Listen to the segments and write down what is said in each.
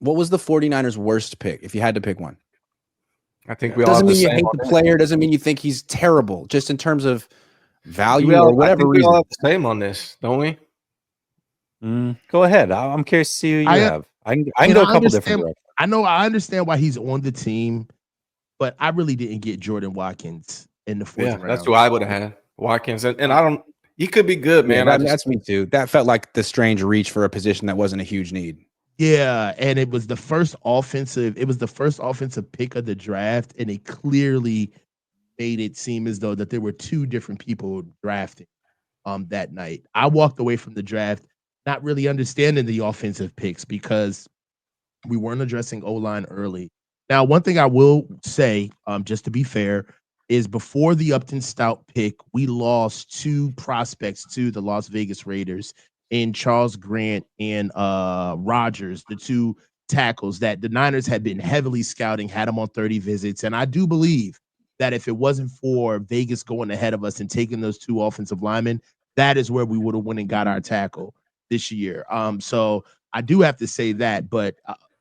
What was the 49ers' worst pick, if you had to pick one? I think we all doesn't have mean the you same hate on the this. player. Doesn't mean you think he's terrible. Just in terms of value I or whatever think we reason. all have the same on this, don't we? Go ahead. I'm curious to see who you have. I can go a couple different directions. I understand why he's on the team, but I really didn't get Jordan Watkins in the fourth round. That's who I would have had. Watkins. And I don't – he could be good, man. That's me too. That felt like the strange reach for a position that wasn't a huge need. Yeah, and it was the first offensive pick of the draft, and it clearly made it seem as though that there were two different people drafting that night. I walked away from the draft not really understanding the offensive picks because we weren't addressing O-line early. Now, one thing I will say, just to be fair, is before the Upton Stout pick, we lost two prospects to the Las Vegas Raiders in Charles Grant and Rogers, the two tackles that the Niners had been heavily scouting, had them on 30 visits. And I do believe that if it wasn't for Vegas going ahead of us and taking those two offensive linemen, that is where we would have went and got our tackle this year. So I do have to say that, but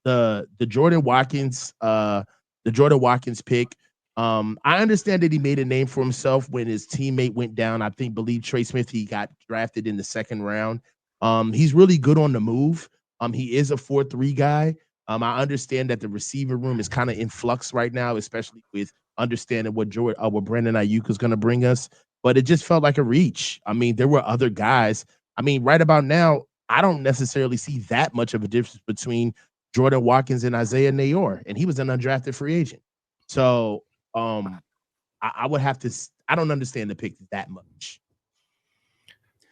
the Jordan Watkins pick, I understand that he made a name for himself when his teammate went down. Believe Trey Smith, he got drafted in the second round. He's really good on the move. He is a 4-3 guy. I understand that the receiver room is kind of in flux right now, especially with understanding what Brandon Ayuk is going to bring us. But it just felt like a reach. I mean, there were other guys. I mean, right about now, I don't necessarily see that much of a difference between Jordan Watkins and Isaiah Naylor, and he was an undrafted free agent. So I would have to. I don't understand the pick that much.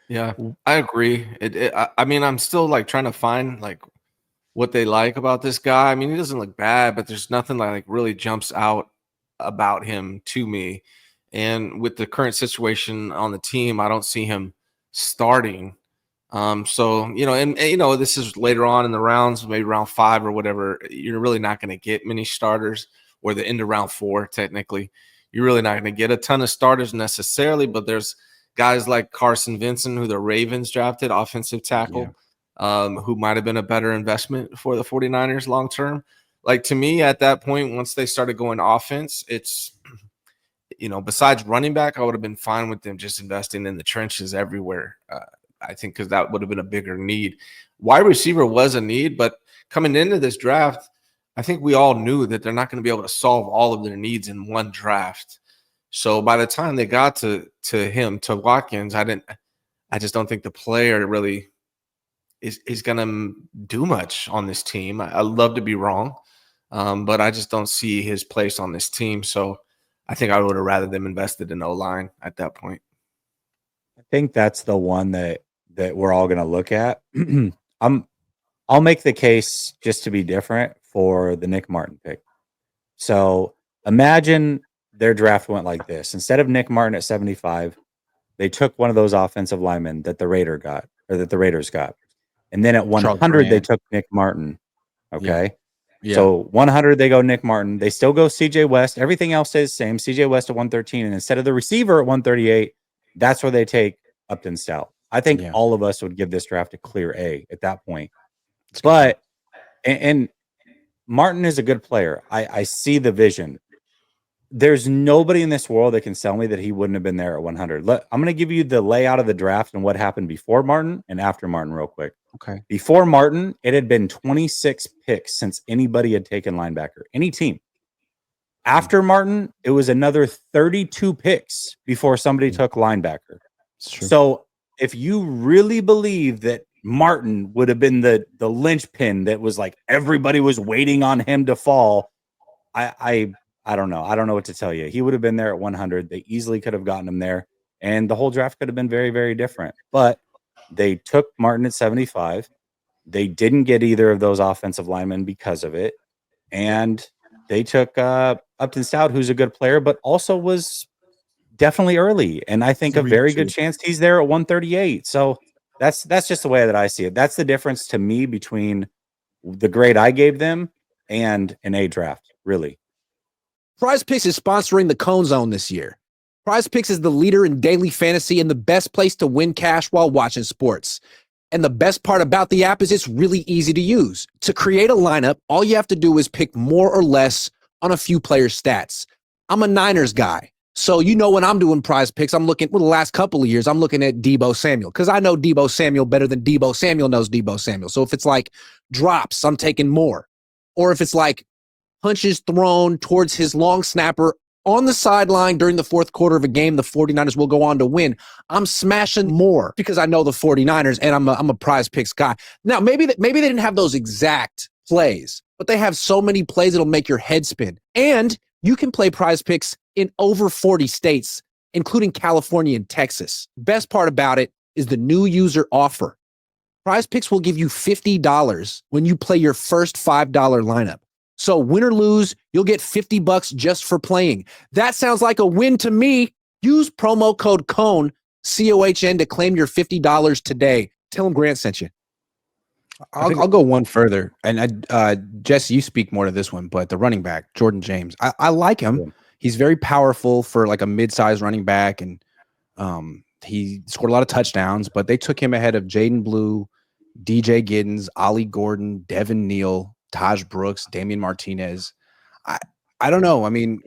Yeah, I agree. I mean, I'm still like trying to find like what they like about this guy. I mean, he doesn't look bad, but there's nothing like really jumps out about him to me. And with the current situation on the team, I don't see him starting. So, and this is later on in the rounds, maybe round 5 or whatever. You're really not going to get many starters, or the end of round 4, technically. You're really not going to get a ton of starters necessarily, but there's guys like Carson Vincent, who the Ravens drafted, offensive tackle, who might have been a better investment for the 49ers long term. Like, to me, at that point, once they started going offense, it's, besides running back, I would have been fine with them just investing in the trenches everywhere. I think because that would have been a bigger need. Wide receiver was a need, but coming into this draft, I think we all knew that they're not going to be able to solve all of their needs in one draft. So by the time they got to Watkins, I just don't think the player really is going to do much on this team. I love to be wrong, but I just don't see his place on this team. So I think I would have rather them invested in O-line at that point. I think that's the one that we're all going to look at. I'll make the case just to be different for the Nick Martin pick. So imagine their draft went like this. Instead of Nick Martin at 75, they took one of those offensive linemen that the Raiders got. And then at 100, they took Nick Martin. Okay. Yeah. So 100, they go Nick Martin. They still go CJ West. Everything else stays the same. CJ West at 113. And instead of the receiver at 138, that's where they take Upton Stout. I think all of us would give this draft a clear A at that point. But and Martin is a good player. I see the vision. There's nobody in this world that can sell me that he wouldn't have been there at 100. I'm going to give you the layout of the draft and what happened before Martin and after Martin real quick. Okay. Before Martin, it had been 26 picks since anybody had taken linebacker, any team. After Martin, it was another 32 picks before somebody took linebacker. So if you really believe that Martin would have been the linchpin that was like everybody was waiting on him to fall, I don't know. I don't know what to tell you. He would have been there at 100. They easily could have gotten him there, and the whole draft could have been very, very different. But they took Martin at 75. They didn't get either of those offensive linemen because of it, and they took Upton Stout, who's a good player, but also was definitely early, and I think a very good chance he's there at 138. So that's just the way that I see it. That's the difference to me between the grade I gave them and an A draft, really. Prize Picks is sponsoring the Cohn Zone this year. Prize Picks is the leader in daily fantasy and the best place to win cash while watching sports. And the best part about the app is it's really easy to use. To create a lineup, all you have to do is pick more or less on a few players' stats. I'm a Niners guy. So, when I'm doing prize picks, I'm looking, the last couple of years, I'm looking at Deebo Samuel because I know Deebo Samuel better than Deebo Samuel knows Deebo Samuel. So if it's like drops, I'm taking more. Or if it's like punches thrown towards his long snapper on the sideline during the fourth quarter of a game, the 49ers will go on to win. I'm smashing more because I know the 49ers and I'm a prize picks guy. Now, maybe they didn't have those exact plays, but they have so many plays that'll make your head spin. And you can play prize picks in over 40 states, including California and Texas. Best part about it is the new user offer. Prize picks will give you $50 when you play your first $5 lineup. So win or lose, you'll get $50 just for playing. That sounds like a win to me. Use promo code Cohn, COHN, to claim your $50 today. Tell them Grant sent you. I'll go one further. And Jesse, you speak more to this one, but the running back, Jordan James, I like him. Yeah. He's very powerful for like a mid-sized running back, and he scored a lot of touchdowns, but they took him ahead of Jaden Blue, DJ Giddens, Ollie Gordon, Devin Neal, Taj Brooks, Damian Martinez. I don't know. I mean,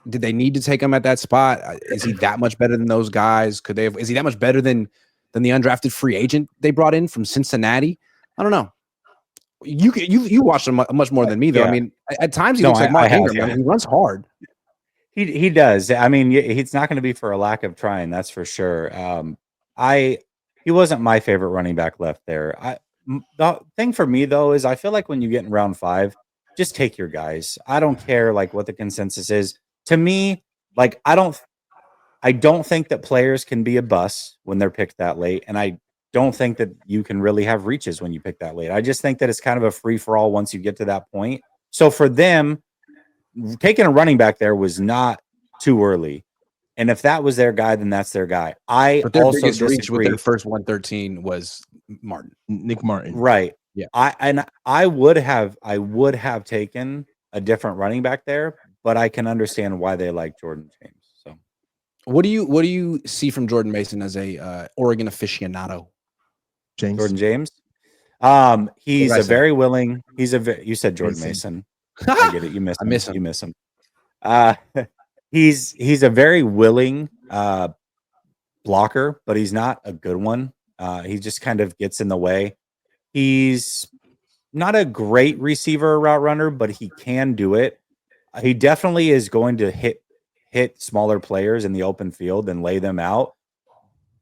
did they need to take him at that spot? Is he that much better than those guys? Is he that much better than the undrafted free agent they brought in from Cincinnati? I don't know. You watched him much more than me, though. Yeah. I mean, at times he looks like Mark Ingram. I mean, he runs hard. He does. I mean, he's not going to be for a lack of trying. That's for sure. He wasn't my favorite running back left there. The thing for me though is I feel like when you get in round 5, just take your guys. I don't care like what the consensus is. To me, like I don't think that players can be a bust when they're picked that late, and I don't think that you can really have reaches when you pick that late. I just think that it's kind of a free for all once you get to that point. So for them, taking a running back there was not too early. And if that was their guy, then that's their guy. But their also biggest reach disagree. with their first 113 was Nick Martin. Right. Yeah. I would have taken a different running back there, but I can understand why they like Jordan James. So what do you see from Jordan Mason as a Oregon aficionado? Jordan James. He's a very willing. You said Jordan Mason. I get it. You miss him. You miss him. He's a very willing blocker, but he's not a good one. He just kind of gets in the way. He's not a great receiver or route runner, but he can do it. He definitely is going to hit smaller players in the open field and lay them out.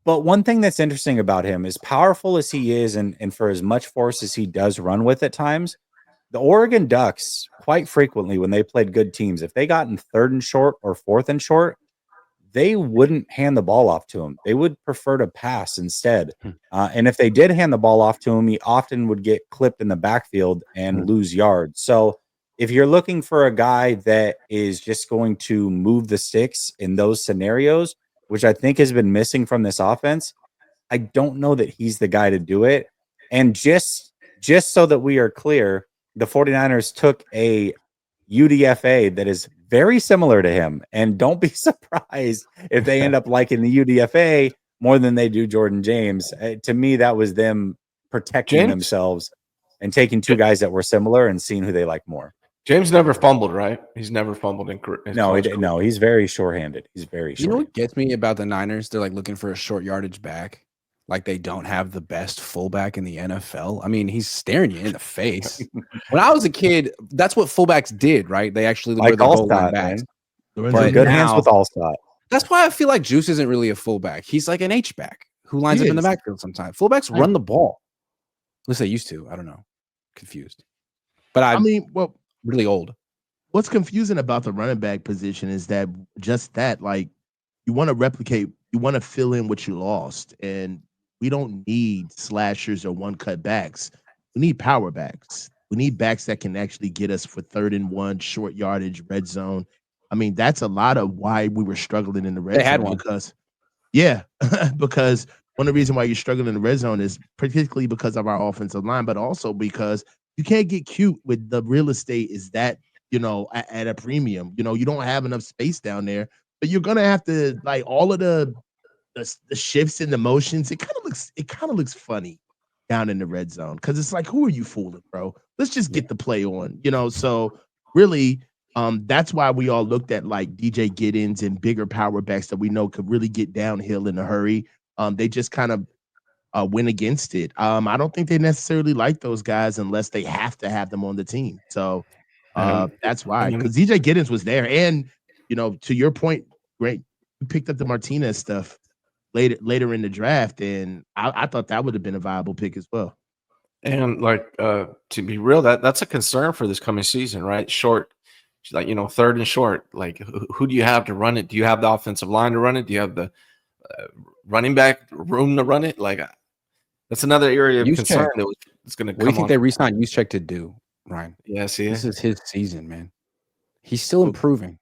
But one thing that's interesting about him, as powerful as he is, and for as much force as he does run with at times, the Oregon Ducks, quite frequently when they played good teams, if they got in 3rd and short or 4th and short, they wouldn't hand the ball off to him. They would prefer to pass instead. And if they did hand the ball off to him, he often would get clipped in the backfield and lose yards. So if you're looking for a guy that is just going to move the sticks in those scenarios, which I think has been missing from this offense, I don't know that he's the guy to do it. And just so that we are clear, the 49ers took a UDFA that is very similar to him. And don't be surprised if they end up liking the UDFA more than they do Jordan James. To me, that was them protecting themselves and taking two guys that were similar and seeing who they like more. James never fumbled, right? He's never fumbled in No, he's very sure-handed. He's very You know what gets me about the Niners? They're like looking for a short yardage back. Like they don't have the best fullback in the NFL. I mean, he's staring you in the face. When I was a kid, that's what fullbacks did, right? They actually were the goal line backs. But good hands with Allstott. That's why I feel like Juice isn't really a fullback. He's like an H-back who lines up in the backfield sometimes. Fullbacks run the ball. At least they used to. I don't know. Confused. But I mean, well, really old. What's confusing about the running back position is that like you want to replicate, you want to fill in what you lost, and we don't need slashers or one cut backs. We need power backs. We need backs that can actually get us for 3rd and 1, short yardage, red zone. I mean, that's a lot of why we were struggling in the red zone. Because one of the reasons why you're struggling in the red zone is particularly because of our offensive line, but also because you can't get cute with the real estate is that, at a premium. You don't have enough space down there, but you're gonna have to like all of the shifts and the motions. It kind of looks funny. down in the red zone. Cause it's like, who are you fooling, bro? Let's just get the play on, you know? So really, that's why we all looked at like DJ Giddens and bigger power backs that we know could really get downhill in a hurry. They just kind of went against it. I don't think they necessarily like those guys unless they have to have them on the team. So that's why, because DJ Giddens was there. And, you know, to your point, great, you picked up the Martinez stuff later in the draft, and I thought that would have been a viable pick as well. And like to be real, that's a concern for this coming season, right? Short, like, you know, third and short. Like, who do you have to run it? Do you have the offensive line to run it? Do you have the running back room to run it? Like, that's another area of concern that it's going to come. What do you think they re-signed Juszczyk to do, Ryan? Yeah, see, this is his season, man. He's still improving.